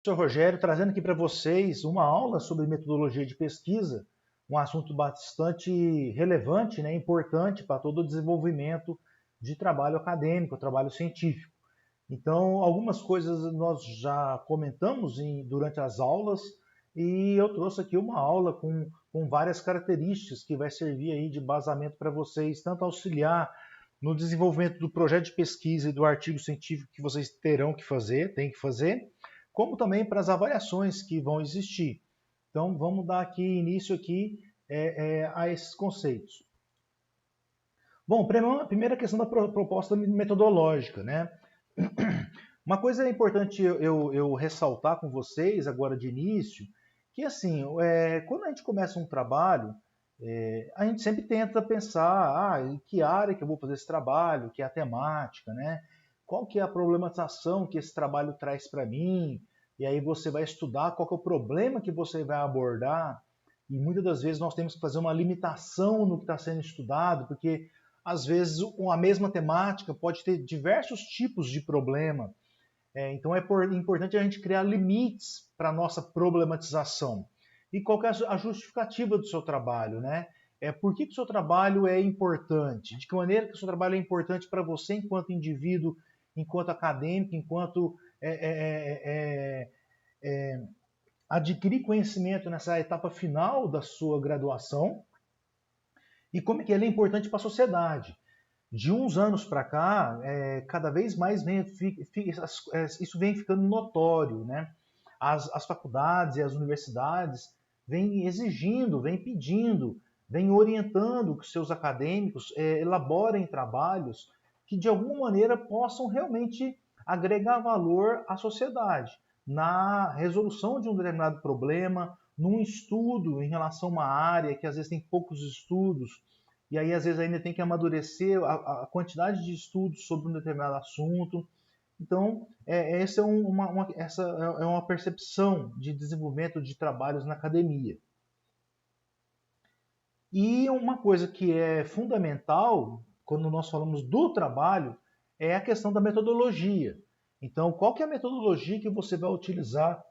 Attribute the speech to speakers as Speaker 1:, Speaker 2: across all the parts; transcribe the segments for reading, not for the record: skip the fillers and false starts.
Speaker 1: Professor Rogério, trazendo aqui para vocês uma aula sobre metodologia de pesquisa, um assunto bastante relevante, né, importante para todo o desenvolvimento de trabalho acadêmico, trabalho científico. Então, algumas coisas nós já comentamos durante as aulas e eu trouxe aqui uma aula com várias características que vai servir aí de embasamento para vocês, tanto auxiliar no desenvolvimento do projeto de pesquisa e do artigo científico que vocês terão que fazer, têm que fazer, como também para as avaliações que vão existir. Então, vamos dar aqui início aqui a esses conceitos. Bom, primeira questão da proposta metodológica, né? Uma coisa importante eu ressaltar com vocês agora de início, que assim, quando a gente começa um trabalho, a gente sempre tenta pensar, em que área que eu vou fazer esse trabalho, que é a temática, né? Qual que é a problematização que esse trabalho traz para mim? E aí você vai estudar qual que é o problema que você vai abordar. E muitas das vezes nós temos que fazer uma limitação no que está sendo estudado, porque às vezes a mesma temática pode ter diversos tipos de problema. Então é importante a gente criar limites para a nossa problematização. E qual que é a justificativa do seu trabalho, né? Por que o seu trabalho é importante? De que maneira que o seu trabalho é importante para você enquanto indivíduo, enquanto acadêmico, enquanto adquirir conhecimento nessa etapa final da sua graduação e como que ele é importante para a sociedade. De uns anos para cá, cada vez mais isso vem ficando notório, né? As faculdades e as universidades vêm exigindo, vêm pedindo, vêm orientando que seus acadêmicos elaborem trabalhos que de alguma maneira possam realmente agregar valor à sociedade na resolução de um determinado problema, num estudo em relação a uma área que às vezes tem poucos estudos, e aí às vezes ainda tem que amadurecer a quantidade de estudos sobre um determinado assunto. Então, essa é uma percepção de desenvolvimento de trabalhos na academia. E uma coisa que é fundamental quando nós falamos do trabalho é a questão da metodologia. Então, qual que é a metodologia que você vai utilizar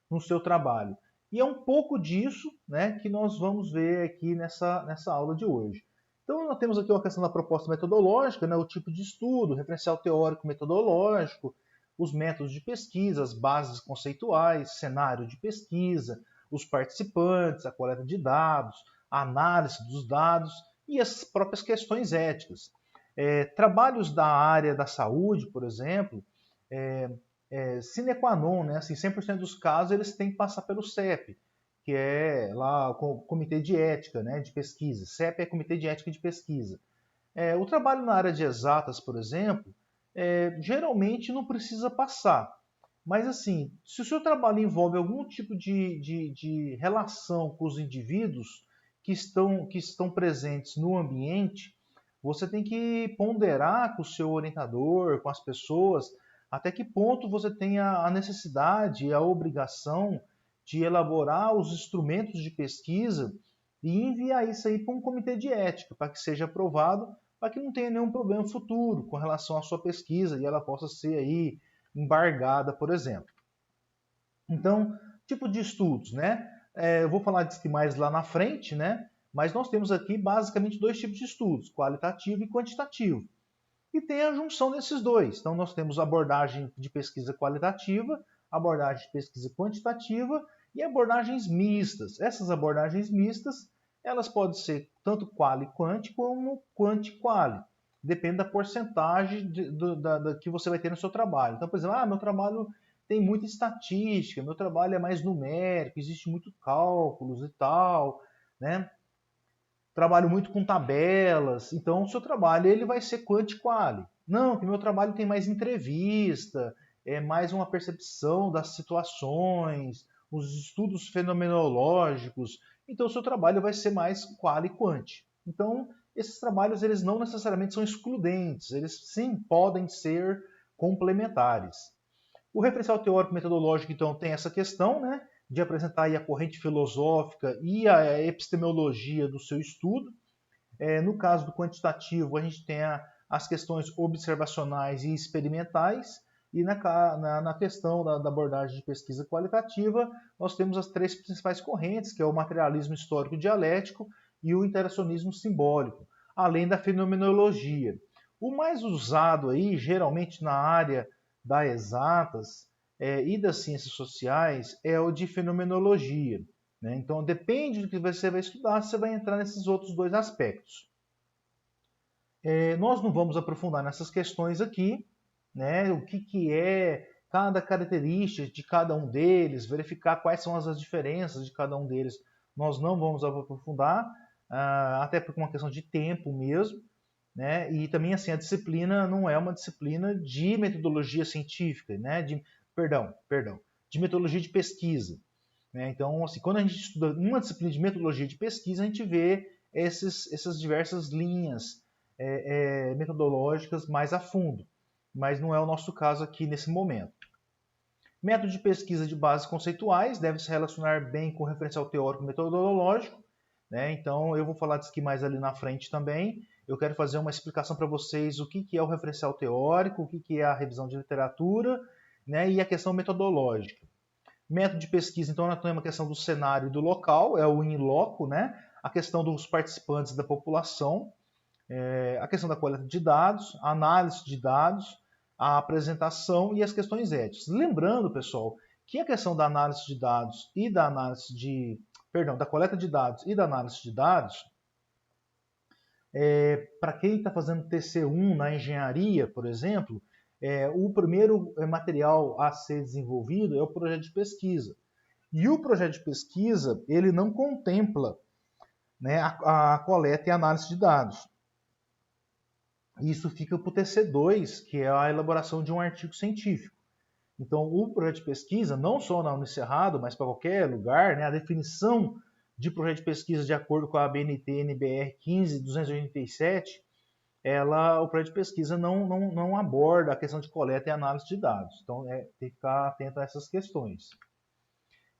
Speaker 1: no seu trabalho? E é um pouco disso, né, que nós vamos ver aqui nessa aula de hoje. Então, nós temos aqui uma questão da proposta metodológica, né, o tipo de estudo, referencial teórico metodológico, os métodos de pesquisa, as bases conceituais, cenário de pesquisa, os participantes, a coleta de dados, a análise dos dados e as próprias questões éticas. Trabalhos da área da saúde, por exemplo, sine qua non, né? Assim, 100% dos casos eles têm que passar pelo CEP, que é lá o Comitê de Ética, né, de Pesquisa. CEP é Comitê de Ética de Pesquisa. O trabalho na área de exatas, por exemplo, geralmente não precisa passar. Mas assim, se o seu trabalho envolve algum tipo de relação com os indivíduos que estão presentes no ambiente, você tem que ponderar com o seu orientador, com as pessoas, até que ponto você tem a necessidade e a obrigação de elaborar os instrumentos de pesquisa e enviar isso aí para um comitê de ética, para que seja aprovado, para que não tenha nenhum problema futuro com relação à sua pesquisa e ela possa ser aí embargada, por exemplo. Então, tipo de estudos, né? Eu vou falar disso mais lá na frente, né? Mas nós temos aqui basicamente dois tipos de estudos, qualitativo e quantitativo. E tem a junção desses dois. Então, nós temos abordagem de pesquisa qualitativa, abordagem de pesquisa quantitativa e abordagens mistas. Essas abordagens mistas, elas podem ser tanto quali-quanti como quanti-quali. Depende da porcentagem que você vai ter no seu trabalho. Então, por exemplo, meu trabalho tem muita estatística, meu trabalho é mais numérico, existe muito cálculos e tal, né? Trabalho muito com tabelas, então o seu trabalho ele vai ser quanti-quali. Não, que meu trabalho tem mais entrevista, é mais uma percepção das situações, os estudos fenomenológicos, então o seu trabalho vai ser mais quali-quanti. Então, esses trabalhos eles não necessariamente são excludentes, eles sim podem ser complementares. O referencial teórico metodológico, então, tem essa questão, né, de apresentar aí a corrente filosófica e a epistemologia do seu estudo. No caso do quantitativo, a gente tem as questões observacionais e experimentais, E na questão da abordagem de pesquisa qualitativa, nós temos as três principais correntes, que é o materialismo histórico dialético e o interacionismo simbólico, além da fenomenologia. O mais usado aí, geralmente na área das exatas e das ciências sociais, é o de fenomenologia. Né? Então, depende do que você vai estudar, você vai entrar nesses outros dois aspectos. Nós não vamos aprofundar nessas questões aqui, né? O que é cada característica de cada um deles, verificar quais são as diferenças de cada um deles. Nós não vamos aprofundar, até por uma questão de tempo mesmo, né? E também assim a disciplina não é uma disciplina de metodologia científica, né? Perdão, de metodologia de pesquisa. Né? Então, assim, quando a gente estuda uma disciplina de metodologia de pesquisa, a gente vê essas diversas linhas metodológicas mais a fundo, mas não é o nosso caso aqui nesse momento. Método de pesquisa de bases conceituais deve se relacionar bem com o referencial teórico metodológico, né? Então eu vou falar disso aqui mais ali na frente também. Eu quero fazer uma explicação para vocês o que é o referencial teórico, o que é a revisão de literatura, né? E a questão metodológica. Método de pesquisa, então, nós temos a questão do cenário e do local, é o in loco, né? A questão dos participantes da população, a questão da coleta de dados, a análise de dados, a apresentação e as questões éticas. Lembrando, pessoal, que a questão da análise de dados e da da coleta de dados e da análise de dados, para quem está fazendo TC1 na engenharia, por exemplo, o primeiro material a ser desenvolvido é o projeto de pesquisa. E o projeto de pesquisa, ele não contempla, né, a coleta e a análise de dados. Isso fica para o TC2, que é a elaboração de um artigo científico. Então, o projeto de pesquisa, não só na Unicerrado, mas para qualquer lugar, né, a definição de projeto de pesquisa de acordo com a ABNT NBR 15287, o projeto de pesquisa não aborda a questão de coleta e análise de dados. Então, tem que ficar atento a essas questões.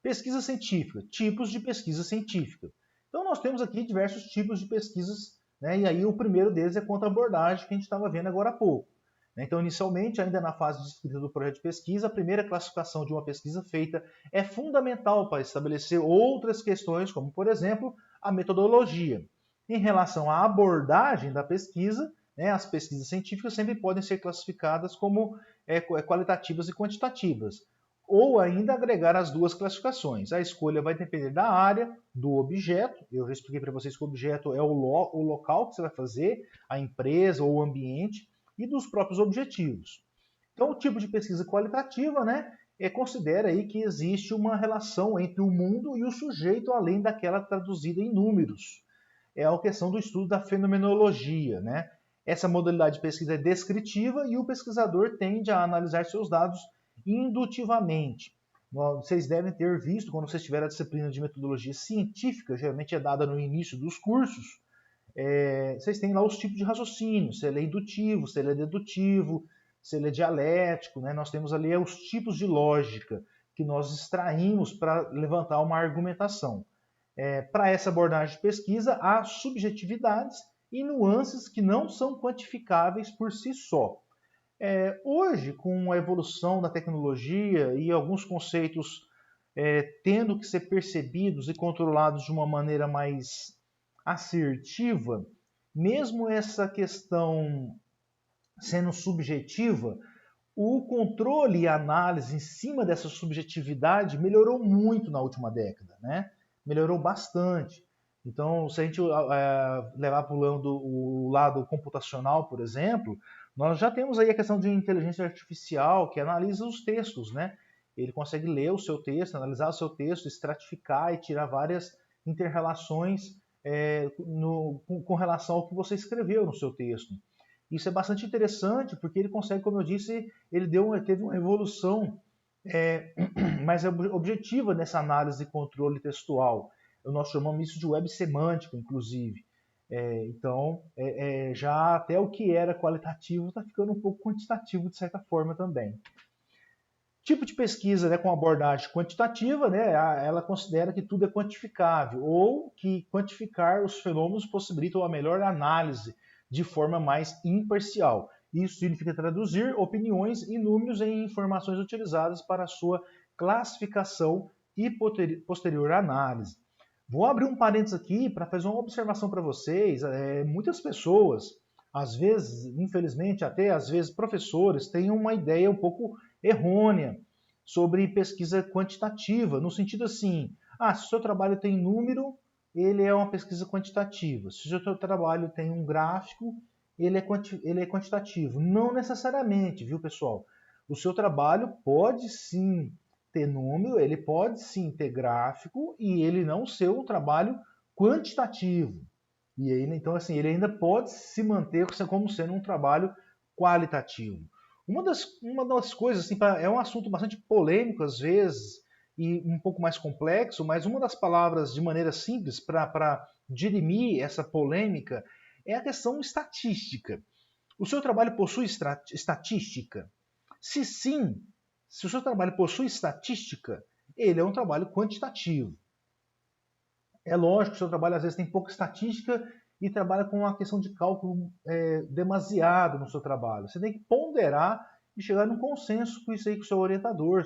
Speaker 1: Pesquisa científica, tipos de pesquisa científica. Então, nós temos aqui diversos tipos de pesquisas, né? E aí o primeiro deles é quanto à abordagem, que a gente estava vendo agora há pouco. Então, inicialmente, ainda na fase de escrita do projeto de pesquisa, a primeira classificação de uma pesquisa feita é fundamental para estabelecer outras questões, como, por exemplo, a metodologia. Em relação à abordagem da pesquisa, né, as pesquisas científicas sempre podem ser classificadas como qualitativas e quantitativas, ou ainda agregar as duas classificações. A escolha vai depender da área, do objeto. Eu já expliquei para vocês que o objeto é o local que você vai fazer, a empresa ou o ambiente, e dos próprios objetivos. Então, o tipo de pesquisa qualitativa, né, considera aí que existe uma relação entre o mundo e o sujeito, além daquela traduzida em números. É a questão do estudo da fenomenologia, né? Essa modalidade de pesquisa é descritiva e o pesquisador tende a analisar seus dados indutivamente. Vocês devem ter visto, quando vocês tiveram a disciplina de metodologia científica, geralmente é dada no início dos cursos, vocês têm lá os tipos de raciocínio, se ele é indutivo, se ele é dedutivo, se ele é dialético, né? Nós temos ali os tipos de lógica que nós extraímos para levantar uma argumentação. Para essa abordagem de pesquisa, há subjetividades e nuances que não são quantificáveis por si só. Hoje, com a evolução da tecnologia e alguns conceitos tendo que ser percebidos e controlados de uma maneira mais assertiva, mesmo essa questão sendo subjetiva, o controle e a análise em cima dessa subjetividade melhorou muito na última década, né? Melhorou bastante. Então, se a gente levar para o lado computacional, por exemplo, nós já temos aí a questão de inteligência artificial que analisa os textos, né? Ele consegue ler o seu texto, analisar o seu texto, estratificar e tirar várias interrelações com relação ao que você escreveu no seu texto. Isso é bastante interessante porque ele consegue, como eu disse, ele teve uma evolução mais objetiva nessa análise e controle textual. Nós chamamos isso de web semântica, inclusive. Então, já até o que era qualitativo está ficando um pouco quantitativo, de certa forma, também. Tipo de pesquisa, né, com abordagem quantitativa, né, ela considera que tudo é quantificável, ou que quantificar os fenômenos possibilita uma melhor análise de forma mais imparcial. Isso significa traduzir opiniões e números em informações utilizadas para a sua classificação e posterior análise. Vou abrir um parênteses aqui para fazer uma observação para vocês. Muitas pessoas, às vezes, infelizmente, até às vezes professores, têm uma ideia um pouco errônea sobre pesquisa quantitativa, no sentido assim, se o seu trabalho tem número, ele é uma pesquisa quantitativa. Se o seu trabalho tem um gráfico, ele é quantitativo. Não necessariamente, viu, pessoal? O seu trabalho pode sim ter número, ele pode sim ter gráfico e ele não ser um trabalho quantitativo. E aí, então, assim, ele ainda pode se manter como sendo um trabalho qualitativo. Uma das coisas, assim, é um assunto bastante polêmico às vezes e um pouco mais complexo, mas uma das palavras de maneira simples para dirimir essa polêmica é a questão estatística. O seu trabalho possui estatística? Se sim, se o seu trabalho possui estatística, ele é um trabalho quantitativo. É lógico que o seu trabalho às vezes tem pouca estatística e trabalha com uma questão de cálculo demasiado no seu trabalho. Você tem que ponderar e chegar num consenso com isso aí com o seu orientador,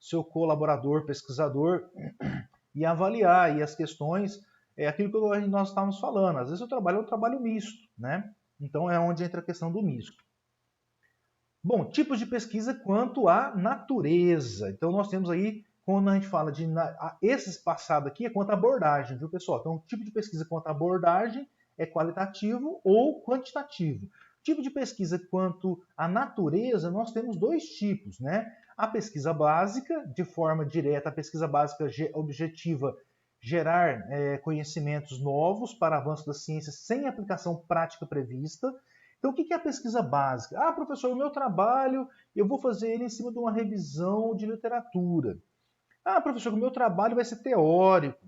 Speaker 1: seu colaborador, pesquisador, e avaliar aí as questões, aquilo que nós estávamos falando. Às vezes o trabalho é um trabalho misto, né? Então é onde entra a questão do misto. Bom, tipos de pesquisa quanto à natureza. Então nós temos aí, quando a gente fala de esse passado aqui, é quanto à abordagem, viu, pessoal? Então, o tipo de pesquisa quanto à abordagem é qualitativo ou quantitativo. Tipo de pesquisa quanto à natureza, nós temos dois tipos, né? A pesquisa básica, de forma direta, a pesquisa básica objetiva, gerar conhecimentos novos para avanço da ciência sem aplicação prática prevista. Então, o que é a pesquisa básica? Professor, o meu trabalho, eu vou fazer ele em cima de uma revisão de literatura. Professor, o meu trabalho vai ser teórico.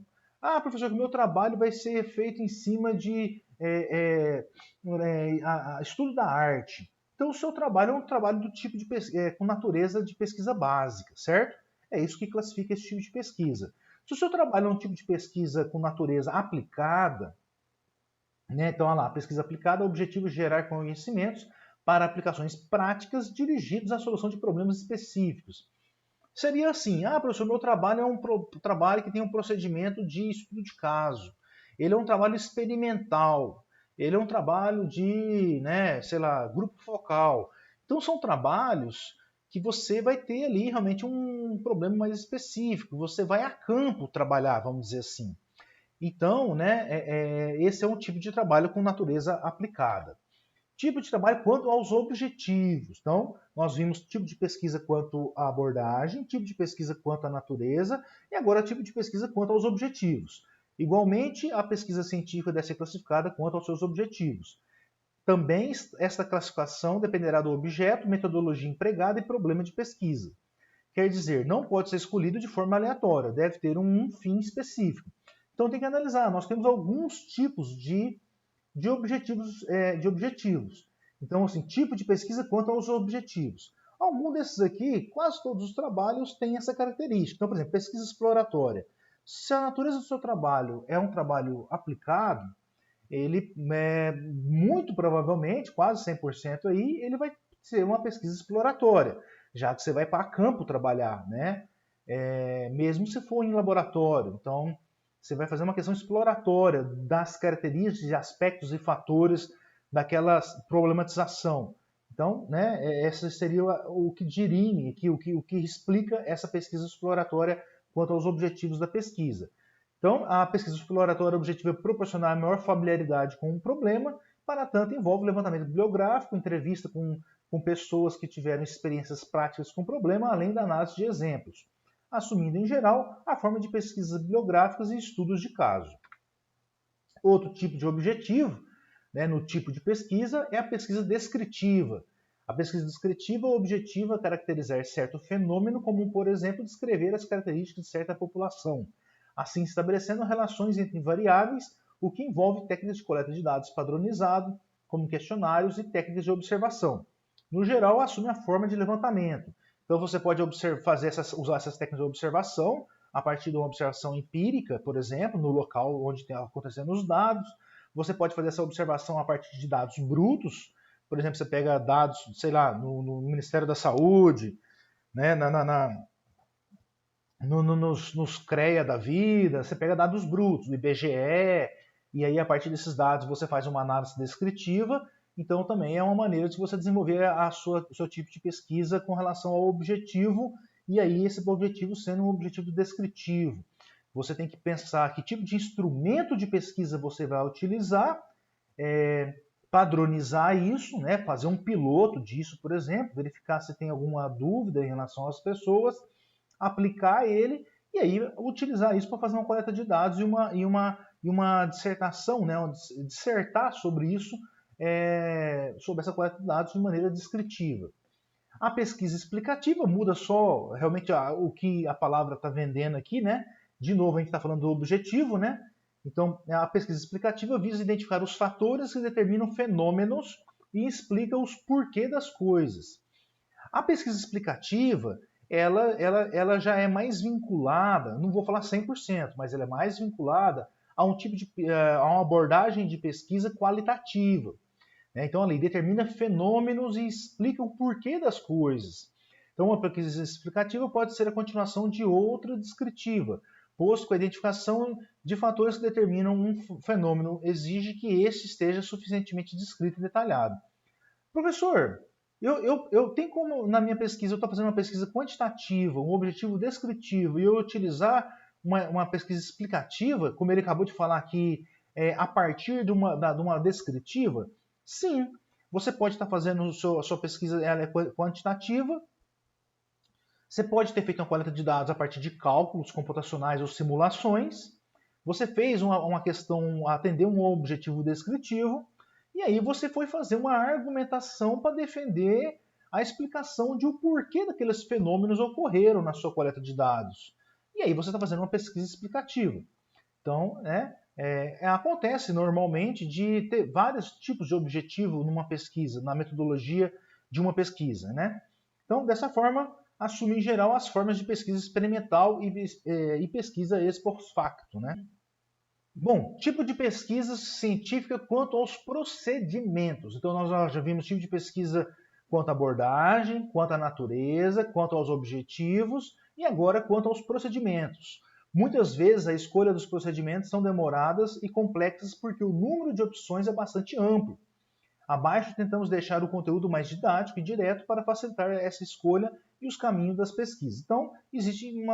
Speaker 1: Professor, o meu trabalho vai ser feito em cima de estudo da arte. Então, o seu trabalho é um trabalho do tipo de com natureza de pesquisa básica, certo? É isso que classifica esse tipo de pesquisa. Se o seu trabalho é um tipo de pesquisa com natureza aplicada, né? Então, olha lá, pesquisa aplicada, o objetivo é gerar conhecimentos para aplicações práticas dirigidos à solução de problemas específicos. Seria assim, professor, meu trabalho é um trabalho que tem um procedimento de estudo de caso. Ele é um trabalho experimental. Ele é um trabalho de, sei lá, grupo focal. Então, são trabalhos que você vai ter ali realmente um problema mais específico. Você vai a campo trabalhar, vamos dizer assim. Então, esse é um tipo de trabalho com natureza aplicada. Tipo de trabalho quanto aos objetivos. Então, nós vimos tipo de pesquisa quanto à abordagem, tipo de pesquisa quanto à natureza e agora tipo de pesquisa quanto aos objetivos. Igualmente, a pesquisa científica deve ser classificada quanto aos seus objetivos. Também esta classificação dependerá do objeto, metodologia empregada e problema de pesquisa. Quer dizer, não pode ser escolhido de forma aleatória, deve ter um fim específico. Então tem que analisar. Nós temos alguns tipos de objetivos. Então, assim, tipo de pesquisa quanto aos objetivos. Algum desses aqui, quase todos os trabalhos têm essa característica. Então, por exemplo, pesquisa exploratória. Se a natureza do seu trabalho é um trabalho aplicado, ele muito provavelmente, quase 100% aí, ele vai ser uma pesquisa exploratória, já que você vai para campo trabalhar, né? Mesmo se for em laboratório. Então, você vai fazer uma questão exploratória das características, aspectos e fatores daquela problematização. Então, esse seria o que dirime aqui, o que explica essa pesquisa exploratória quanto aos objetivos da pesquisa. Então, a pesquisa exploratória objetiva é proporcionar maior familiaridade com o problema, para tanto, envolve levantamento bibliográfico, entrevista com pessoas que tiveram experiências práticas com o problema, além da análise de exemplos, assumindo, em geral, a forma de pesquisas bibliográficas e estudos de caso. Outro tipo de objetivo, no tipo de pesquisa, é a pesquisa descritiva. A pesquisa descritiva objetiva caracterizar certo fenômeno, como, por exemplo, descrever as características de certa população, assim estabelecendo relações entre variáveis, o que envolve técnicas de coleta de dados padronizado, como questionários e técnicas de observação. No geral, assume a forma de levantamento. Então, você pode usar essas técnicas de observação a partir de uma observação empírica, por exemplo, no local onde estão acontecendo os dados. Você pode fazer essa observação a partir de dados brutos, Por exemplo, você pega dados, sei lá, no Ministério da Saúde, né, nos CREA da vida, você pega dados brutos, do IBGE, e aí a partir desses dados você faz uma análise descritiva. Então também é uma maneira de você desenvolver o seu tipo de pesquisa com relação ao objetivo, e aí esse objetivo sendo um objetivo descritivo. Você tem que pensar que tipo de instrumento de pesquisa você vai utilizar, padronizar isso, né? Fazer um piloto disso, por exemplo, verificar se tem alguma dúvida em relação às pessoas, aplicar ele e aí utilizar isso para fazer uma coleta de dados e uma dissertação, né? Dissertar sobre isso, sobre essa coleta de dados de maneira descritiva. A pesquisa explicativa muda só realmente o que a palavra está vendendo aqui, né? De novo, a gente está falando do objetivo, né? Então, a pesquisa explicativa visa identificar os fatores que determinam fenômenos e explica os porquê das coisas. A pesquisa explicativa, ela já é mais vinculada, não vou falar 100%, mas ela é mais vinculada a um tipo a uma abordagem de pesquisa qualitativa. Então, ela determina fenômenos e explica o porquê das coisas. Então, uma pesquisa explicativa pode ser a continuação de outra descritiva, posto que a identificação de fatores que determinam um fenômeno exige que este esteja suficientemente descrito e detalhado. Professor, eu tenho como, na minha pesquisa, eu estou fazendo uma pesquisa quantitativa, um objetivo descritivo, e eu utilizar uma pesquisa explicativa, como ele acabou de falar aqui, a partir de uma descritiva? Sim, você pode estar fazendo a sua pesquisa, ela é quantitativa, você pode ter feito uma coleta de dados a partir de cálculos computacionais ou simulações, você fez uma questão, atender um objetivo descritivo, e aí você foi fazer uma argumentação para defender a explicação de o porquê daqueles fenômenos ocorreram na sua coleta de dados. E aí você está fazendo uma pesquisa explicativa. Então, acontece normalmente de ter vários tipos de objetivo numa pesquisa, na metodologia de uma pesquisa, né? Então, dessa forma, assume em geral as formas de pesquisa experimental e pesquisa ex post facto, né? Bom, tipo de pesquisa científica quanto aos procedimentos. Então, nós já vimos tipo de pesquisa quanto à abordagem, quanto à natureza, quanto aos objetivos e agora quanto aos procedimentos. Muitas vezes a escolha dos procedimentos são demoradas e complexas porque o número de opções é bastante amplo. Abaixo tentamos deixar o conteúdo mais didático e direto para facilitar essa escolha e os caminhos das pesquisas. Então, existem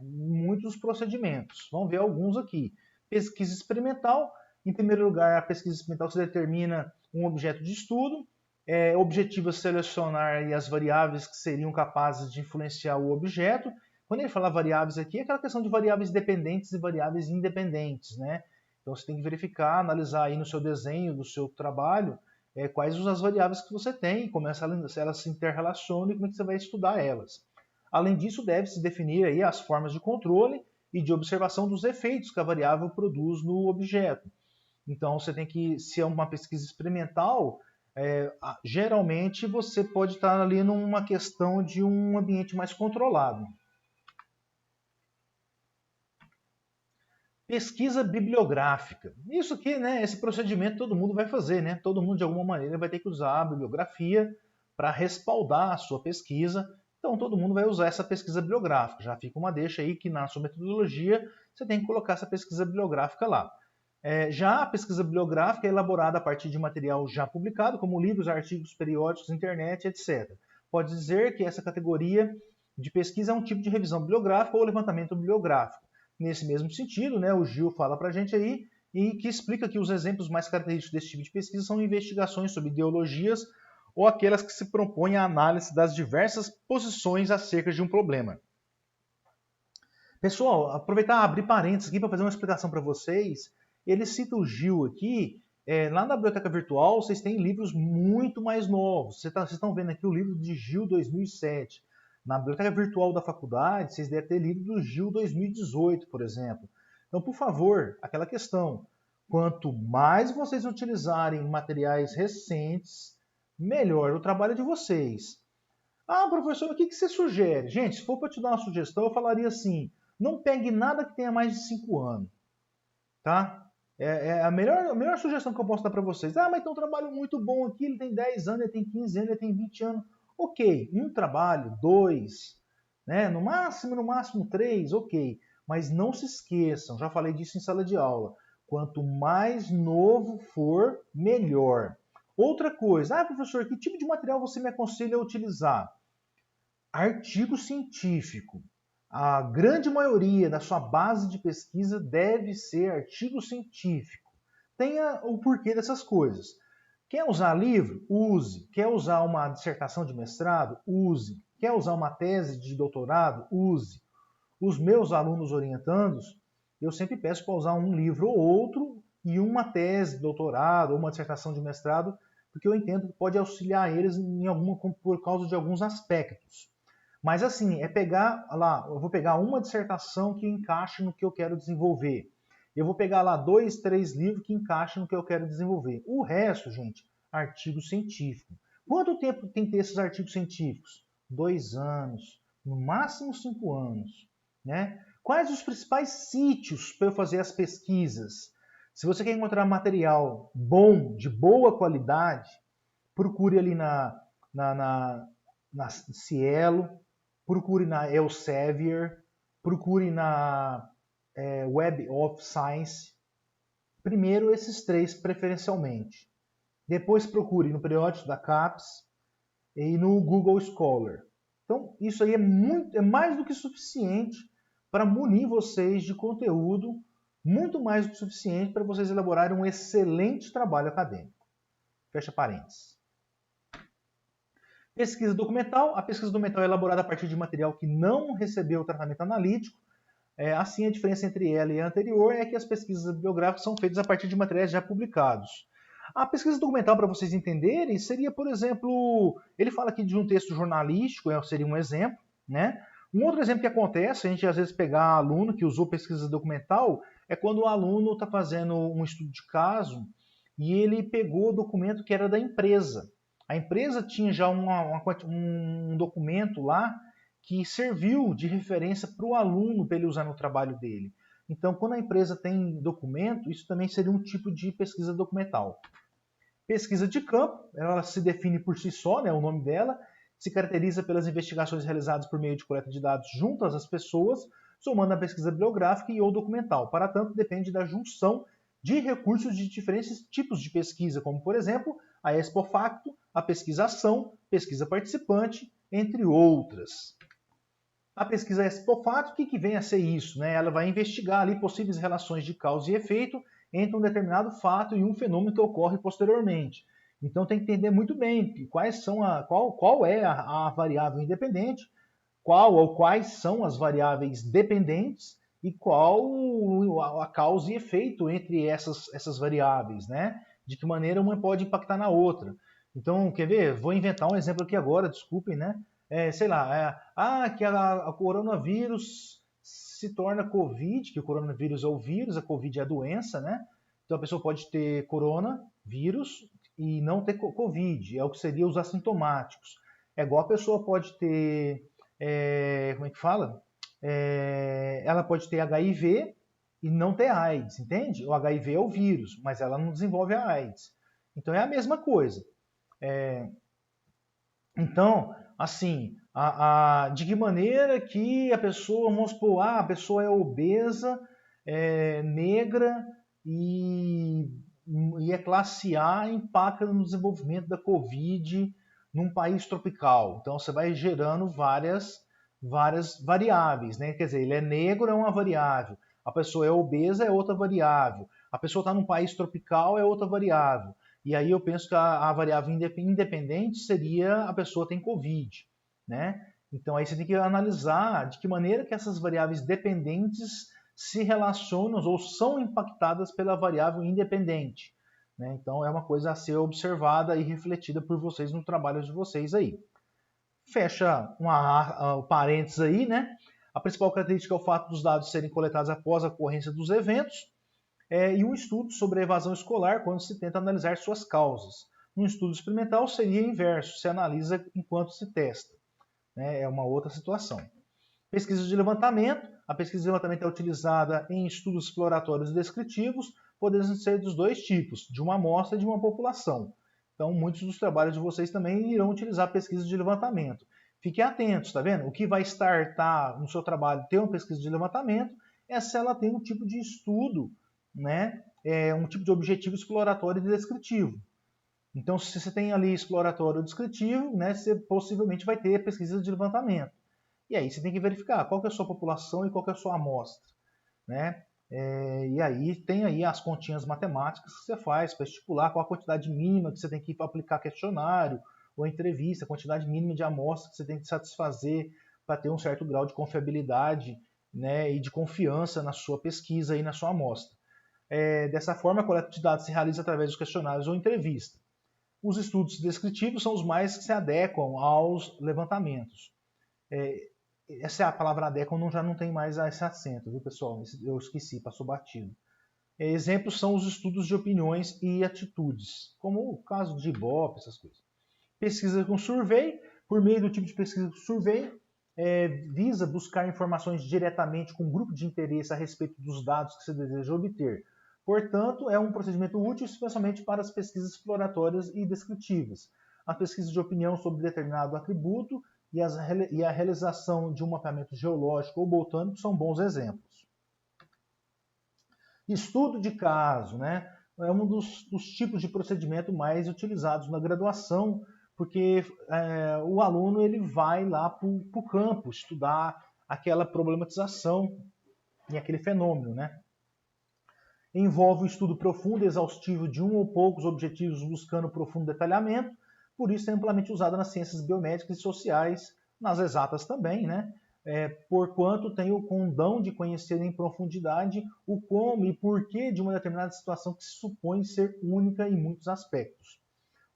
Speaker 1: muitos procedimentos. Vamos ver alguns aqui. Pesquisa experimental. Em primeiro lugar, a pesquisa experimental se determina um objeto de estudo. Objetivo é selecionar as variáveis que seriam capazes de influenciar o objeto. Quando ele fala variáveis aqui, é aquela questão de variáveis dependentes e variáveis independentes, né? Então você tem que verificar, analisar aí no seu desenho do seu trabalho quais as variáveis que você tem, como elas se interrelacionam e como é que você vai estudar elas. Além disso, deve-se definir aí as formas de controle e de observação dos efeitos que a variável produz no objeto. Então você tem que, se é uma pesquisa experimental, geralmente você pode estar ali numa questão de um ambiente mais controlado. Pesquisa bibliográfica. Isso aqui, né, esse procedimento todo mundo vai fazer, né? Todo mundo de alguma maneira vai ter que usar a bibliografia para respaldar a sua pesquisa. Então todo mundo vai usar essa pesquisa bibliográfica. Já fica uma deixa aí que na sua metodologia você tem que colocar essa pesquisa bibliográfica lá. Já a pesquisa bibliográfica é elaborada a partir de material já publicado, como livros, artigos, periódicos, internet, etc. Pode dizer que essa categoria de pesquisa é um tipo de revisão bibliográfica ou levantamento bibliográfico. Nesse mesmo sentido, né, o Gil fala para a gente aí e que explica que os exemplos mais característicos desse tipo de pesquisa são investigações sobre ideologias ou aquelas que se propõem a análise das diversas posições acerca de um problema. Pessoal, aproveitar e abrir parênteses aqui para fazer uma explicação para vocês. Ele cita o Gil aqui. Lá na biblioteca virtual, vocês têm livros muito mais novos. Vocês estão vendo aqui o livro de Gil 2007. Na biblioteca virtual da faculdade, vocês devem ter livro do Gil 2018, por exemplo. Então, por favor, aquela questão. Quanto mais vocês utilizarem materiais recentes, melhor o trabalho de vocês. Ah, professor, o que você sugere? Gente, se for para te dar uma sugestão, eu falaria assim, não pegue nada que tenha mais de 5 anos. Tá? É a melhor sugestão que eu posso dar para vocês. Ah, mas tem um trabalho muito bom aqui, ele tem 10 anos, ele tem 15 anos, ele tem 20 anos. Ok, um trabalho, dois, né? No máximo três, ok. Mas não se esqueçam, já falei disso em sala de aula. Quanto mais novo for, melhor. Outra coisa, professor, que tipo de material você me aconselha a utilizar? Artigo científico. A grande maioria da sua base de pesquisa deve ser artigo científico. Tenha o porquê dessas coisas. Quer usar livro? Use. Quer usar uma dissertação de mestrado? Use. Quer usar uma tese de doutorado? Use. Os meus alunos orientandos, eu sempre peço para usar um livro ou outro e uma tese de doutorado ou uma dissertação de mestrado, porque eu entendo que pode auxiliar eles por causa de alguns aspectos. Mas assim, é pegar lá, eu vou pegar uma dissertação que encaixe no que eu quero desenvolver. Eu vou pegar lá 2, 3 livros que encaixem no que eu quero desenvolver. O resto, gente, artigo científico. Quanto tempo tem que ter esses artigos científicos? 2 anos, no máximo 5 anos. Né? Quais os principais sítios para eu fazer as pesquisas? Se você quer encontrar material bom, de boa qualidade, procure ali na Cielo, procure na Elsevier, procure na Web of Science. Primeiro esses três preferencialmente. Depois procure no periódico da CAPES e no Google Scholar. Então isso aí é mais do que suficiente para munir vocês de conteúdo, muito mais do que suficiente para vocês elaborarem um excelente trabalho acadêmico. Fecha parênteses. Pesquisa documental. A pesquisa documental é elaborada a partir de material que não recebeu tratamento analítico. Assim, a diferença entre ela e a anterior é que as pesquisas bibliográficas são feitas a partir de materiais já publicados. A pesquisa documental, para vocês entenderem, seria, por exemplo, ele fala aqui de um texto jornalístico, seria um exemplo, né? Um outro exemplo que acontece, a gente às vezes pegar aluno que usou pesquisa documental, é quando o aluno está fazendo um estudo de caso e ele pegou o documento que era da empresa. A empresa tinha já um documento lá que serviu de referência para o aluno para ele usar no trabalho dele. Então, quando a empresa tem documento, isso também seria um tipo de pesquisa documental. Pesquisa de campo, ela se define por si só, né, o nome dela, se caracteriza pelas investigações realizadas por meio de coleta de dados junto às pessoas, somando a pesquisa bibliográfica e ou documental. Para tanto, depende da junção de recursos de diferentes tipos de pesquisa, como, por exemplo, a expo facto, a pesquisa-ação, pesquisa participante, entre outras. A pesquisa expo facto, o que vem a ser isso? Né? Ela vai investigar ali possíveis relações de causa e efeito entre um determinado fato e um fenômeno que ocorre posteriormente. Então tem que entender muito bem qual é a variável independente, qual ou quais são as variáveis dependentes e qual a causa e efeito entre essas variáveis, né? De que maneira uma pode impactar na outra. Então, quer ver? Vou inventar um exemplo aqui agora, desculpem, né? Sei lá, que a coronavírus se torna Covid, que o coronavírus é o vírus, a Covid é a doença, né? Então a pessoa pode ter coronavírus e não ter Covid, é o que seria os assintomáticos. É igual a pessoa pode ter, como é que fala? Ela pode ter HIV e não ter AIDS, entende? O HIV é o vírus, mas ela não desenvolve a AIDS. Então é a mesma coisa. Então, assim, de que maneira que a pessoa, vamos supor, a pessoa é obesa, negra e é classe A, impacta no desenvolvimento da Covid num país tropical. Então, você vai gerando várias variáveis, né? Quer dizer, ele é negro é uma variável, a pessoa é obesa é outra variável, a pessoa está num país tropical é outra variável. E aí eu penso que a variável independente seria a pessoa tem Covid, né? Então aí você tem que analisar de que maneira que essas variáveis dependentes se relacionam ou são impactadas pela variável independente. Né? Então é uma coisa a ser observada e refletida por vocês no trabalho de vocês aí. Fecha um parênteses aí, né? A principal característica é o fato dos dados serem coletados após a ocorrência dos eventos, e um estudo sobre a evasão escolar quando se tenta analisar suas causas. Um estudo experimental seria inverso, se analisa enquanto se testa. Né? É uma outra situação. Pesquisa de levantamento. A pesquisa de levantamento é utilizada em estudos exploratórios e descritivos, podendo ser dos dois tipos, de uma amostra e de uma população. Então, muitos dos trabalhos de vocês também irão utilizar pesquisa de levantamento. Fiquem atentos, tá vendo? O que vai startar no seu trabalho ter uma pesquisa de levantamento é se ela tem um tipo de estudo, né? Um tipo de objetivo exploratório e descritivo. Então, se você tem ali exploratório ou descritivo, né, você possivelmente vai ter pesquisa de levantamento. E aí você tem que verificar qual que é a sua população e qual que é a sua amostra, né? E aí tem aí as continhas matemáticas que você faz para estipular qual a quantidade mínima que você tem que aplicar questionário ou entrevista, a quantidade mínima de amostras que você tem que satisfazer para ter um certo grau de confiabilidade, né, e de confiança na sua pesquisa e na sua amostra. Dessa forma, a coleta de dados se realiza através dos questionários ou entrevista. Os estudos descritivos são os mais que se adequam aos levantamentos. Essa é a palavra adequam, já não tem mais esse acento, viu, pessoal? Eu esqueci, passou batido. Exemplos são os estudos de opiniões e atitudes, como o caso de Ibope, essas coisas. Pesquisa com survey, por meio do tipo de pesquisa com survey, visa buscar informações diretamente com um grupo de interesse a respeito dos dados que você deseja obter. Portanto, é um procedimento útil especialmente para as pesquisas exploratórias e descritivas. A pesquisa de opinião sobre determinado atributo e a realização de um mapeamento geológico ou botânico são bons exemplos. Estudo de caso, né? É um dos tipos de procedimento mais utilizados na graduação, porque o aluno ele vai lá para o campo estudar aquela problematização e aquele fenômeno, né? Envolve um estudo profundo e exaustivo de um ou poucos objetivos buscando profundo detalhamento, por isso é amplamente usado nas ciências biomédicas e sociais, nas exatas também, né? Porquanto tem o condão de conhecer em profundidade o como e porquê de uma determinada situação que se supõe ser única em muitos aspectos.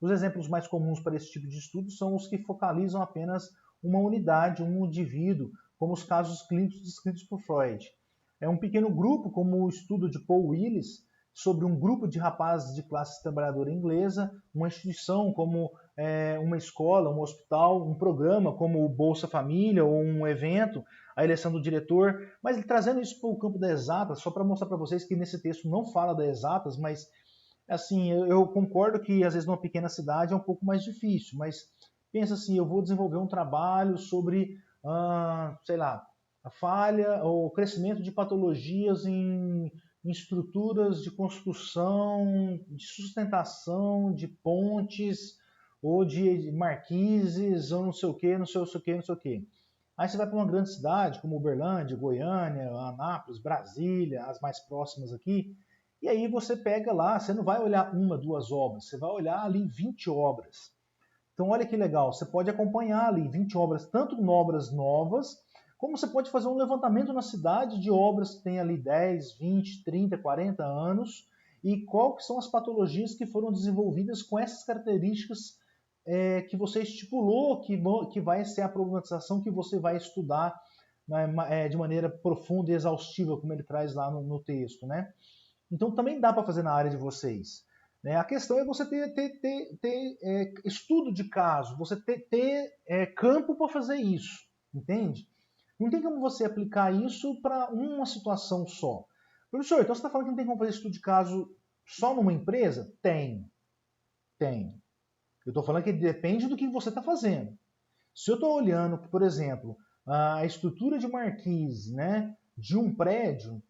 Speaker 1: Os exemplos mais comuns para esse tipo de estudo são os que focalizam apenas uma unidade, um indivíduo, como os casos clínicos descritos por Freud. É um pequeno grupo, como o estudo de Paul Willis, sobre um grupo de rapazes de classe trabalhadora inglesa, uma instituição como uma escola, um hospital, um programa como o Bolsa Família ou um evento, a eleição do diretor, mas ele trazendo isso para o campo da exatas, só para mostrar para vocês que nesse texto não fala das exatas, mas assim, eu concordo que às vezes numa pequena cidade é um pouco mais difícil, mas pensa assim, eu vou desenvolver um trabalho sobre, sei lá, a falha ou o crescimento de patologias em estruturas de construção, de sustentação, de pontes, ou de marquises, ou não sei o que, não sei o que, não sei o que. Aí você vai para uma grande cidade, como Uberlândia, Goiânia, Anápolis, Brasília, as mais próximas aqui, e aí você pega lá, você não vai olhar uma, duas obras, você vai olhar ali 20 obras. Então olha que legal, você pode acompanhar ali 20 obras, tanto obras novas, como você pode fazer um levantamento na cidade de obras que têm ali 10, 20, 30, 40 anos, e quais são as patologias que foram desenvolvidas com essas características que você estipulou, que vai ser a problematização que você vai estudar de maneira profunda e exaustiva, como ele traz lá no texto, né? Então também dá para fazer na área de vocês. Né? A questão é você ter estudo de caso, você ter campo para fazer isso, entende? Não tem como você aplicar isso para uma situação só. Professor, então você está falando que não tem como fazer estudo de caso só numa empresa? Tem. Tem. Eu estou falando que depende do que você está fazendo. Se eu estou olhando, por exemplo, a estrutura de marquise, né, de um prédio,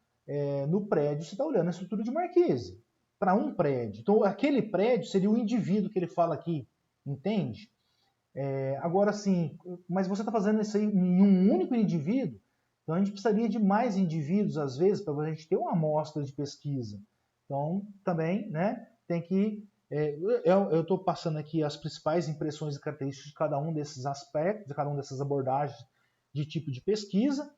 Speaker 1: no prédio você está olhando a estrutura de marquise para um prédio. Então, aquele prédio seria o indivíduo que ele fala aqui, entende? Agora, sim, mas você está fazendo isso aí em um único indivíduo, então a gente precisaria de mais indivíduos, às vezes, para a gente ter uma amostra de pesquisa. Então, também, né, tem que... eu estou passando aqui as principais impressões e características de cada um desses aspectos, de cada uma dessas abordagens de tipo de pesquisa,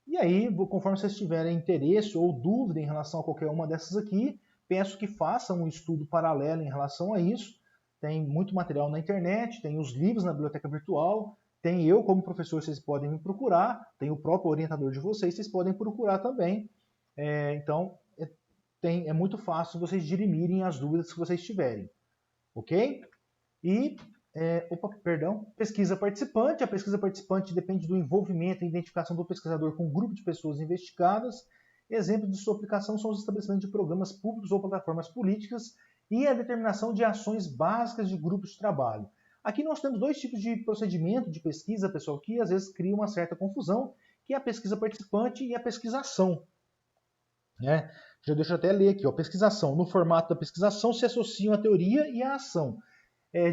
Speaker 1: e aí, conforme vocês tiverem interesse ou dúvida em relação a qualquer uma dessas aqui, peço que façam um estudo paralelo em relação a isso. Tem muito material na internet, tem os livros na biblioteca virtual, tem eu como professor, vocês podem me procurar, tem o próprio orientador de vocês, vocês podem procurar também. Então, é muito fácil vocês dirimirem as dúvidas que vocês tiverem. Ok? E, pesquisa participante. A pesquisa participante depende do envolvimento e identificação do pesquisador com um grupo de pessoas investigadas Exemplos de sua aplicação são os estabelecimentos de programas públicos ou plataformas políticas e a determinação de ações básicas de grupos de trabalho. Aqui nós temos dois tipos de procedimento de pesquisa, pessoal, que às vezes cria uma certa confusão, que é a pesquisa participante e a pesquisação. Né? Já deixa eu até ler aqui, ó, pesquisação. No formato da pesquisação se associam a teoria e a ação,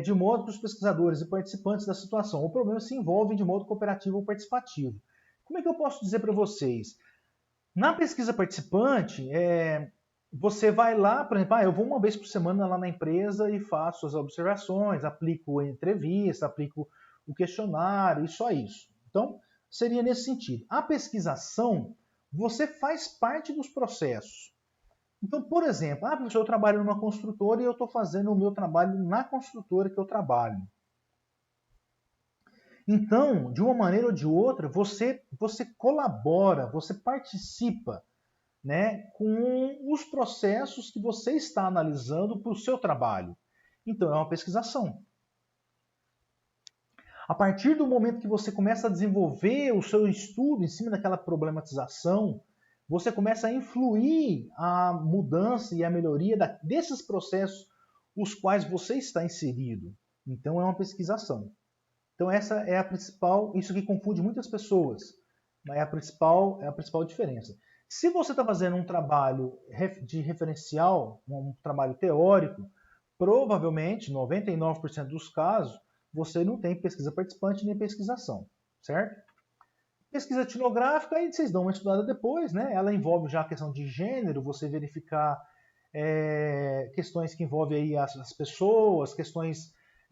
Speaker 1: de modo que os pesquisadores e participantes da situação ou problema se envolvem de modo cooperativo ou participativo. Como é que eu posso dizer para vocês? Na pesquisa participante, você vai lá, por exemplo, eu vou uma vez por semana lá na empresa e faço as observações, aplico a entrevista, aplico o questionário e só isso. Então, seria nesse sentido. A pesquisação, você faz parte dos processos. Então, por exemplo, professor, eu trabalho numa construtora e eu estou fazendo o meu trabalho na construtora que eu trabalho. Então, de uma maneira ou de outra, você colabora, você participa, né, com os processos que você está analisando para o seu trabalho. Então, é uma pesquisação. A partir do momento que você começa a desenvolver o seu estudo em cima daquela problematização, você começa a influir a mudança e a melhoria desses processos os quais você está inserido. Então, é uma pesquisação. Então, essa é a principal, isso que confunde muitas pessoas, mas é a principal diferença. Se você está fazendo um trabalho de referencial, um trabalho teórico, provavelmente, 99% dos casos, você não tem pesquisa participante nem pesquisação, certo? Pesquisa etnográfica, aí vocês dão uma estudada depois, né? Ela envolve já a questão de gênero, você verificar questões que envolvem aí as pessoas, questões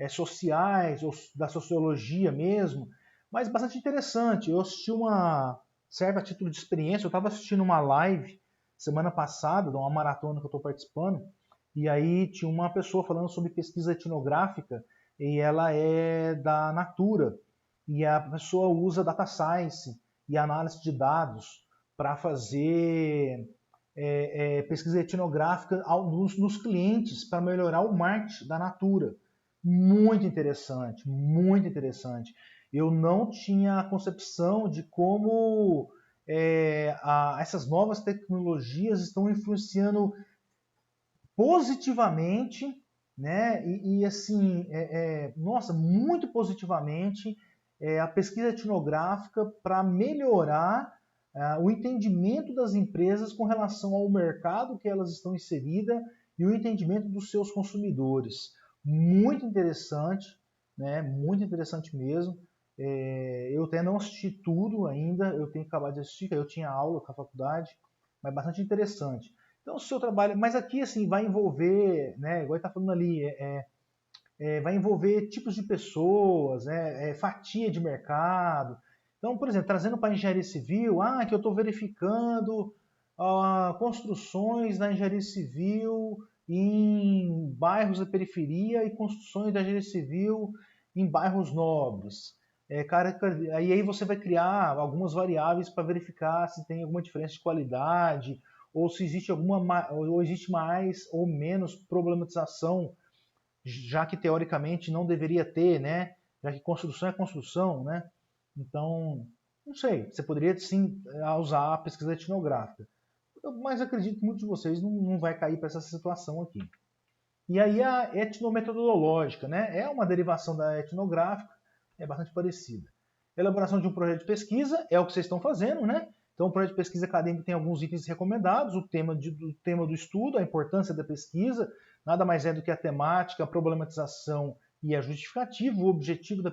Speaker 1: sociais, ou da sociologia mesmo, mas bastante interessante. Eu assisti serve a título de experiência, eu estava assistindo uma live semana passada, de uma maratona que eu estou participando, e aí tinha uma pessoa falando sobre pesquisa etnográfica, e ela é da Natura, e a pessoa usa data science e análise de dados para fazer pesquisa etnográfica nos clientes para melhorar o marketing da Natura. Muito interessante, muito interessante. Eu não tinha a concepção de como essas novas tecnologias estão influenciando positivamente, né? E assim, nossa, muito positivamente a pesquisa etnográfica para melhorar o entendimento das empresas com relação ao mercado que elas estão inseridas e o entendimento dos seus consumidores. Muito interessante, né? Muito interessante mesmo. Eu até não assisti tudo ainda, eu tenho que acabar de assistir, eu tinha aula com a faculdade, mas bastante interessante. Então, o seu trabalho, mas aqui assim vai envolver, né? Igual ele está falando ali, vai envolver tipos de pessoas, fatia de mercado. Então, por exemplo, trazendo para a engenharia civil, que eu estou verificando construções da engenharia civil em bairros da periferia e construções da engenharia civil em bairros nobres. Aí você vai criar algumas variáveis para verificar se tem alguma diferença de qualidade ou se existe ou existe mais ou menos problematização, já que teoricamente não deveria ter, né? Já que construção é construção, né? Então, não sei, você poderia sim usar a pesquisa etnográfica. Mas acredito que muitos de vocês não vai cair para essa situação aqui. E aí a etnometodológica, né? É uma derivação da etnográfica, é bastante parecida. Elaboração de um projeto de pesquisa é o que vocês estão fazendo, né? Então, o projeto de pesquisa acadêmico tem alguns itens recomendados, o tema do estudo, a importância da pesquisa, nada mais é do que a temática, a problematização e a justificativa, o objetivo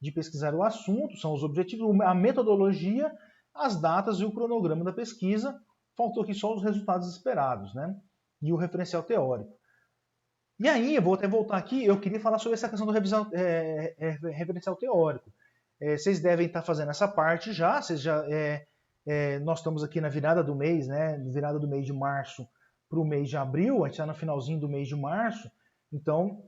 Speaker 1: de pesquisar o assunto, são os objetivos, a metodologia, as datas e o cronograma da pesquisa, faltou aqui só os resultados esperados, né? E o referencial teórico. E aí, eu vou até voltar aqui, eu queria falar sobre essa questão do referencial teórico. Vocês devem estar fazendo essa parte já, nós estamos aqui na virada do mês, né? Virada do mês de março para o mês de abril, a gente está no finalzinho do mês de março, então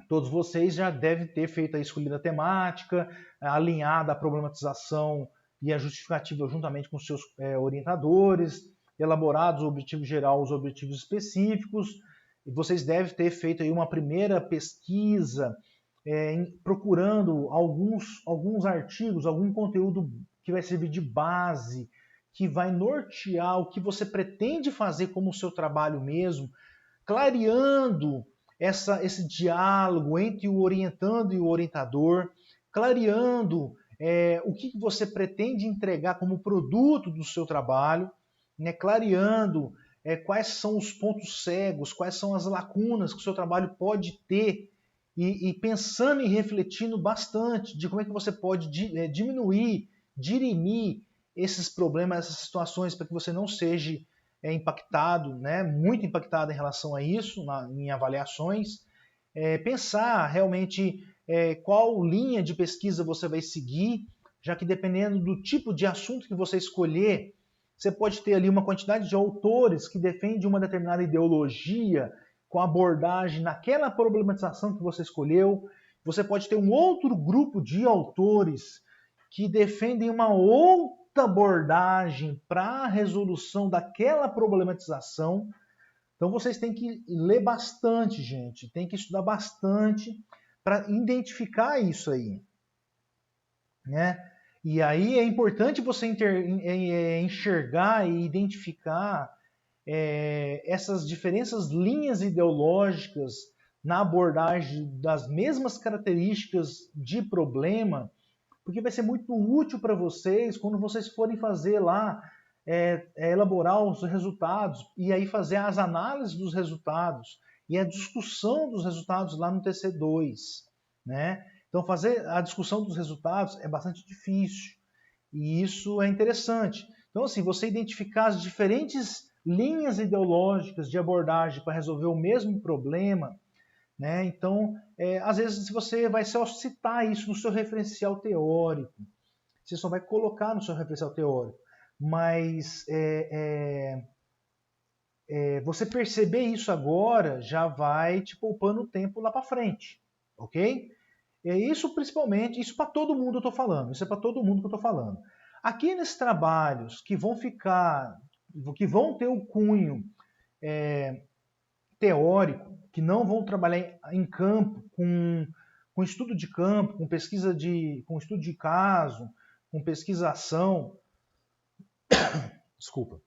Speaker 1: todos vocês já devem ter feito a escolha da temática, alinhada a problematização e a justificativa juntamente com seus orientadores, elaborados o objetivo geral, os objetivos específicos, e vocês devem ter feito aí uma primeira pesquisa, procurando alguns artigos, algum conteúdo que vai servir de base, que vai nortear o que você pretende fazer como o seu trabalho mesmo, clareando esse diálogo entre o orientando e o orientador, clareando o que você pretende entregar como produto do seu trabalho, né, clareando quais são os pontos cegos, quais são as lacunas que o seu trabalho pode ter, e pensando e refletindo bastante de como é que você pode diminuir, dirimir esses problemas, essas situações, para que você não seja impactado, né, muito impactado em relação a isso, em avaliações. Pensar realmente qual linha de pesquisa você vai seguir, já que dependendo do tipo de assunto que você escolher, você pode ter ali uma quantidade de autores que defendem uma determinada ideologia com abordagem naquela problematização que você escolheu. Você pode ter um outro grupo de autores que defendem uma outra abordagem para a resolução daquela problematização. Então vocês têm que ler bastante, gente. Tem que estudar bastante para identificar isso aí, né? E aí é importante você enxergar e identificar essas diferentes linhas ideológicas na abordagem das mesmas características de problema, porque vai ser muito útil para vocês quando vocês forem fazer lá, elaborar os resultados e aí fazer as análises dos resultados e a discussão dos resultados lá no TC2, né? Então fazer a discussão dos resultados é bastante difícil e isso é interessante. Então assim, você identificar as diferentes linhas ideológicas de abordagem para resolver o mesmo problema, né? Então, às vezes você vai só citar isso no seu referencial teórico, você só vai colocar no seu referencial teórico, mas você perceber isso agora já vai te poupando tempo lá para frente, ok? Isso principalmente, isso para todo mundo eu estou falando, isso é para todo mundo que eu estou falando. Aqui nesses trabalhos que vão ter o cunho teórico, que não vão trabalhar em campo, com estudo de campo, com pesquisa com estudo de caso, com pesquisação, desculpa,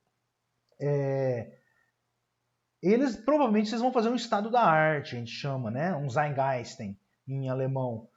Speaker 1: eles provavelmente vocês vão fazer um estado da arte, a gente chama, né? Um Zeitgeist em alemão.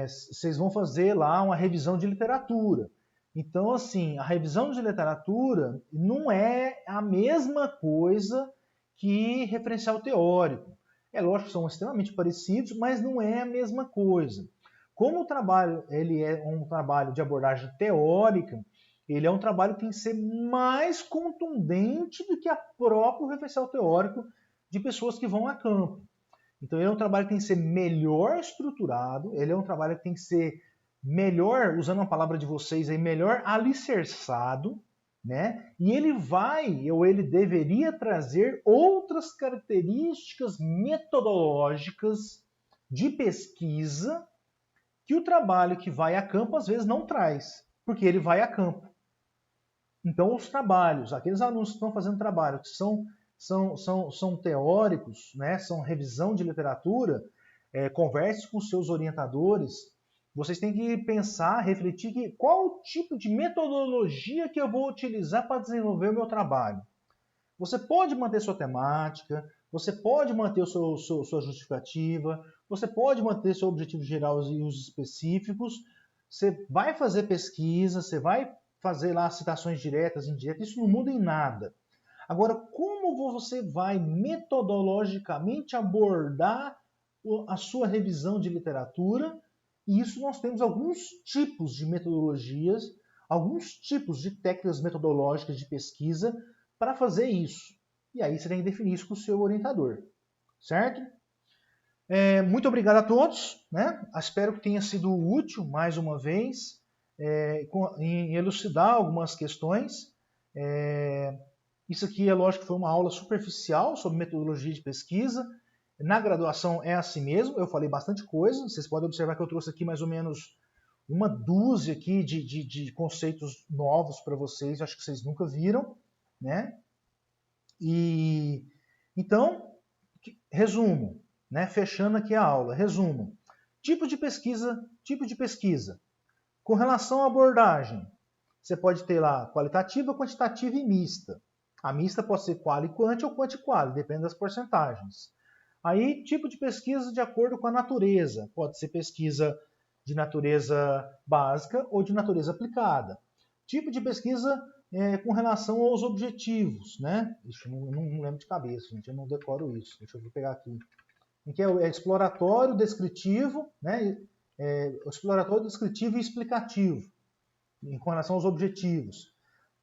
Speaker 1: Vocês vão fazer lá uma revisão de literatura. Então, assim, a revisão de literatura não é a mesma coisa que referencial teórico. É lógico que são extremamente parecidos, mas não é a mesma coisa. Como o trabalho ele é um trabalho de abordagem teórica, ele é um trabalho que tem que ser mais contundente do que a próprio referencial teórico de pessoas que vão a campo. Então ele é um trabalho que tem que ser melhor estruturado, ele é um trabalho que tem que ser melhor, usando a palavra de vocês aí, melhor alicerçado, né? E ele deveria trazer outras características metodológicas de pesquisa que o trabalho que vai a campo às vezes não traz, porque ele vai a campo. Então os trabalhos, aqueles alunos que estão fazendo trabalho que são teóricos, né? São revisão de literatura, converse com seus orientadores. Vocês têm que pensar, refletir qual o tipo de metodologia que eu vou utilizar para desenvolver o meu trabalho. Você pode manter sua temática, você pode manter sua justificativa, você pode manter seu objetivo geral e os específicos, você vai fazer pesquisa, você vai fazer lá citações diretas, indiretas, isso não muda em nada. Agora, como você vai metodologicamente abordar a sua revisão de literatura? E isso nós temos alguns tipos de metodologias, alguns tipos de técnicas metodológicas de pesquisa para fazer isso. E aí você tem que definir isso com o seu orientador, certo? Muito obrigado a todos, né? Espero que tenha sido útil mais uma vez em elucidar algumas questões. Isso aqui é lógico que foi uma aula superficial sobre metodologia de pesquisa. Na graduação é assim mesmo, eu falei bastante coisa. Vocês podem observar que eu trouxe aqui mais ou menos uma dúzia aqui de conceitos novos para vocês, acho que vocês nunca viram, né? E então, resumo, né? Fechando aqui a aula, resumo. Tipo de pesquisa. Com relação à abordagem, Você pode ter lá qualitativa, quantitativa e mista. A mista pode ser quali quanti ou quanti quali, depende das porcentagens. Aí, tipo de pesquisa de acordo com a natureza. Pode ser pesquisa de natureza básica ou de natureza aplicada. Tipo de pesquisa com relação aos objetivos, né? Isso eu não lembro de cabeça, gente, eu não decoro isso. Deixa eu pegar aqui. Em que é exploratório, descritivo, né? Exploratório, descritivo e explicativo, em relação aos objetivos,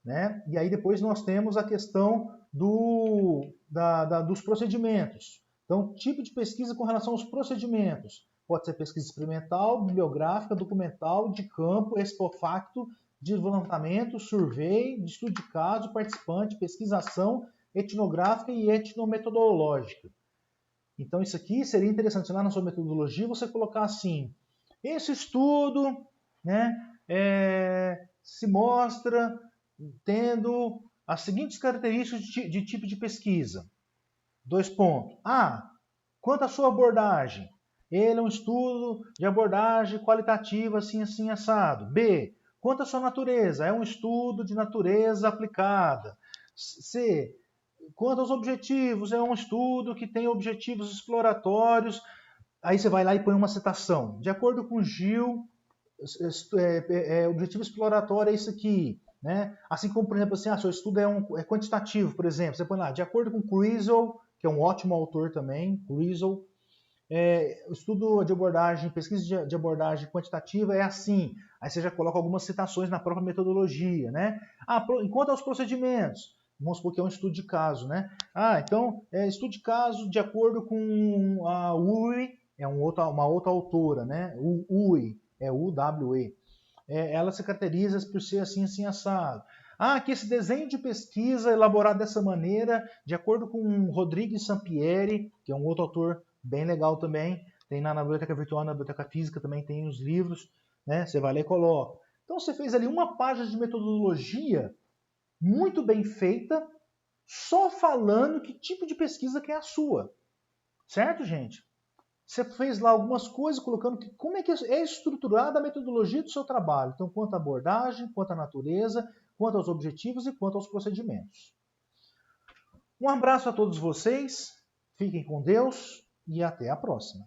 Speaker 1: né? E aí depois nós temos a questão dos procedimentos. Então, tipo de pesquisa com relação aos procedimentos. Pode ser pesquisa experimental, bibliográfica, documental, de campo, expofacto, de levantamento, survey, de estudo de caso, participante, pesquisação, etnográfica e etnometodológica. Então, isso aqui seria interessante lá na sua metodologia você colocar assim: esse estudo, né, se mostra tendo as seguintes características de tipo de pesquisa. 2 pontos. A. Quanto à sua abordagem? Ele é um estudo de abordagem qualitativa, assim, assim, assado. B. Quanto à sua natureza? É um estudo de natureza aplicada. C. Quanto aos objetivos? É um estudo que tem objetivos exploratórios. Aí você vai lá e põe uma citação. De acordo com Gil, objetivo exploratório é isso aqui. Né? Assim como, por exemplo, assim, seu estudo é quantitativo, por exemplo. Você põe lá, de acordo com Criswell, que é um ótimo autor também, Criswell, o estudo de abordagem, pesquisa de abordagem quantitativa é assim. Aí você já coloca algumas citações na própria metodologia, né? Enquanto aos procedimentos, vamos supor que é um estudo de caso, né? Então, estudo de caso de acordo com a UWE, uma outra autora, né? UWE, UWE. Ela se caracteriza por ser assim, assim, assado. Que esse desenho de pesquisa elaborado dessa maneira, de acordo com Rodrigues Sampieri, que é um outro autor bem legal também, tem na biblioteca virtual, na biblioteca física também tem os livros, né? Você vai lá e coloca. Então você fez ali uma página de metodologia muito bem feita, só falando que tipo de pesquisa que é a sua. Certo, gente? Você fez lá algumas coisas, colocando como é que é estruturada a metodologia do seu trabalho. Então, quanto à abordagem, quanto à natureza, quanto aos objetivos e quanto aos procedimentos. Um abraço a todos vocês, fiquem com Deus e até a próxima.